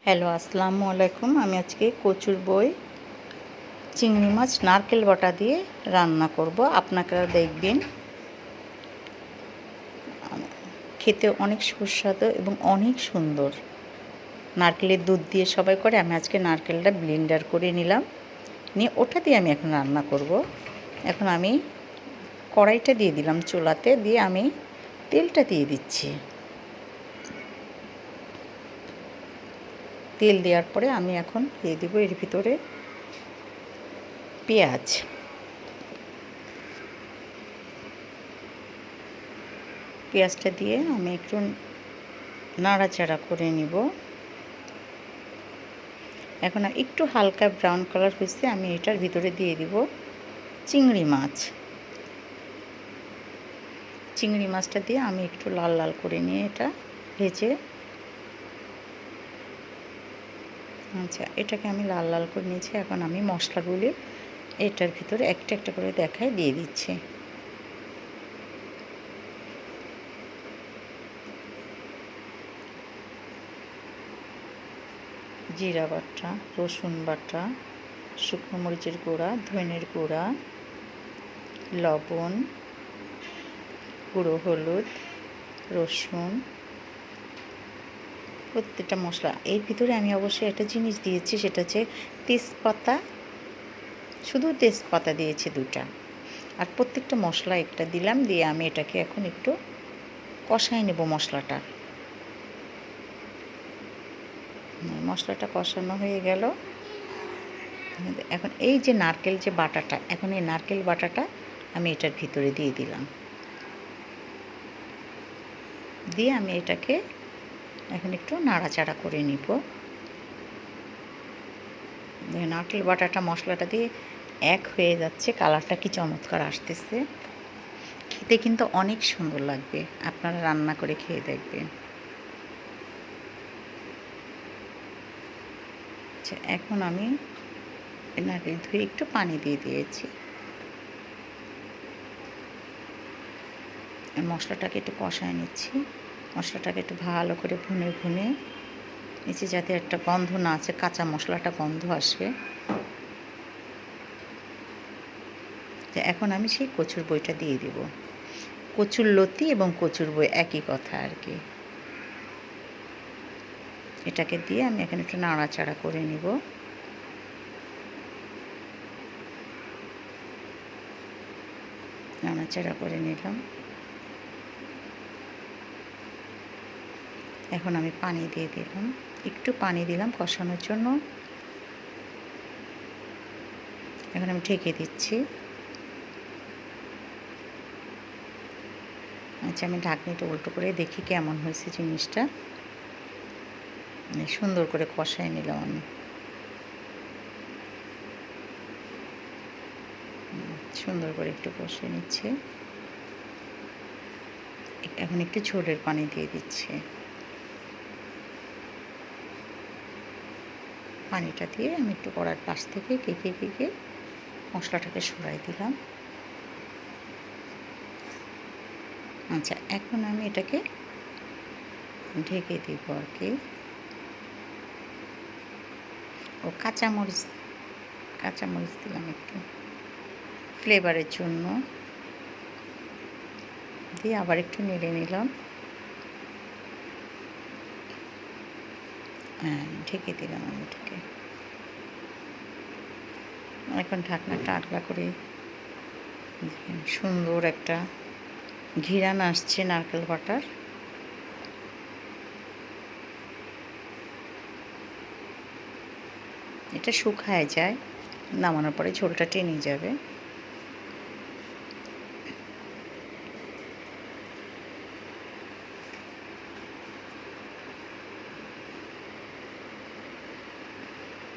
Hello, আসসালামু আলাইকুম। আমি আজকে কচুর বই চিংড়ি মাছ নারকেল বাটা দিয়ে রান্না করব। আপনারা দেখবেন খেতে অনেক সুস্বাদু এবং অনেক সুন্দর। নারকেলের দুধ দিয়ে সবাই করে, আমি আজকে নারকেলটা ব্লেন্ডার করে নিলাম, নিয়ে ওটা দিয়ে আমি এখন রান্না করব। এখন আমি কড়াইটা দিয়ে দিলাম চুলাতে, দিয়ে আমি তেলটা দিয়ে দিচ্ছি। তেল দেওয়ার পরে আমি এখন দিয়ে দেবো এর ভিতরে পেঁয়াজ। পেঁয়াজটা দিয়ে আমি একটু নাড়াচাড়া করে নিব। এখন একটু হালকা ব্রাউন কালার হয়েছে, আমি এটার ভিতরে দিয়ে দিব চিংড়ি মাছ। চিংড়ি মাছটা দিয়ে আমি একটু লাল লাল করে নিয়ে এটা ভেজে, আচ্ছা এটাকে আমি লাল লাল করে নিয়েছি। এখন আমি মশলাগুলি এটার ভিতরে একটা একটা করে দেখায় দিয়ে দিচ্ছি। জিরা বাটা, রসুন বাটা, শুকনো মরিচের গুঁড়া, ধনের গুঁড়া, লবণ, গুঁড়ো হলুদ, রসুন, প্রত্যেকটা মশলা। এর ভিতরে আমি অবশ্যই একটা জিনিস দিয়েছি, সেটা হচ্ছে তেজপাতা। শুধু তেজপাতা দিয়েছি 2টা, আর প্রত্যেকটা মশলা একটা দিলাম। দিয়ে আমি এটাকে এখন একটু কষাই নেব। মশলাটা কষানো হয়ে গেল। এখন এই যে নারকেল যে বাটাটা, এখন এই নারকেল বাটাটা আমি এটার ভিতরে দিয়ে দিলাম। দিয়ে আমি এটাকে এখন একটু নাড়াচাড়া করে নিব। নারকেল বাটাটা মশলাটা দিয়ে এক হয়ে যাচ্ছে, কালারটা কি চমৎকার আসতেছে। খেতে কিন্তু অনেক সুন্দর লাগবে, আপনারা রান্না করে খেয়ে দেখবেন। আচ্ছা, এখন আমি নারকেল ধুয়ে একটু পানি দিয়ে দিয়েছি। মশলাটাকে একটু কষায় নিচ্ছি। মশলাটাকে একটু ভালো করে ভুনে ভুনে নিচে, যাতে একটা গন্ধ না আছে, কাঁচা মশলাটা গন্ধ আসে। এখন আমি সেই কচুর বইটা দিয়ে দেব। কচুর লতি এবং কচুর বই একই কথা আর কি। এটাকে দিয়ে আমি এখানে একটু নাড়াচাড়া করে নিব। নাড়াচাড়া করে নিলাম। এখন আমি পানি দিয়ে দিলাম, একটু পানি দিলাম কষানোর জন্য। এখন আমি ঢেকে দিচ্ছি। আচ্ছা, আমি ঢাকনিটা উল্টো করে দেখি কেমন হয়েছে জিনিসটা। সুন্দর করে কষাই নিলাম আমি। সুন্দর করে একটু কষিয়ে নিচ্ছে। এখন একটু ঝোলের পানি দিয়ে দিচ্ছে। পানিটা দিয়ে আমি একটু কড়ার পাশ থেকে কেকে মশলাটাকে সরাই দিলাম। আচ্ছা, এখন আমি এটাকে ঢেকে দিব আর কি। ও কাঁচামরিচ দিলাম একটু ফ্লেভারের জন্য, দিয়ে আবার একটু নেড়ে নিলাম। ঢেকে দিলাম আমি এটাকে। এখন ঢাকনাটা আগলা করে, সুন্দর একটা ঘিরান আসছে নারকেল বাটার। এটা শুকায় যায়, নামানোর পরে ঝোলটা টেনে যাবে।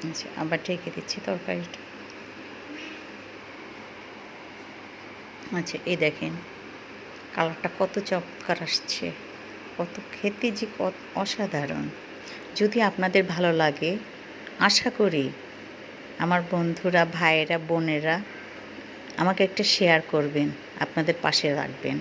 আচ্ছা, আবার ঢেকে দিচ্ছি তরকারিটা। আচ্ছা, এই দেখেন কালারটা কত চমৎকার আসছে, কত খেতে যে কত অসাধারণ। যদি আপনাদের ভালো লাগে, আশা করি আমার বন্ধুরা, ভাইয়েরা, বোনেরা আমাকে একটা শেয়ার করবেন, আপনাদের পাশে রাখবেন।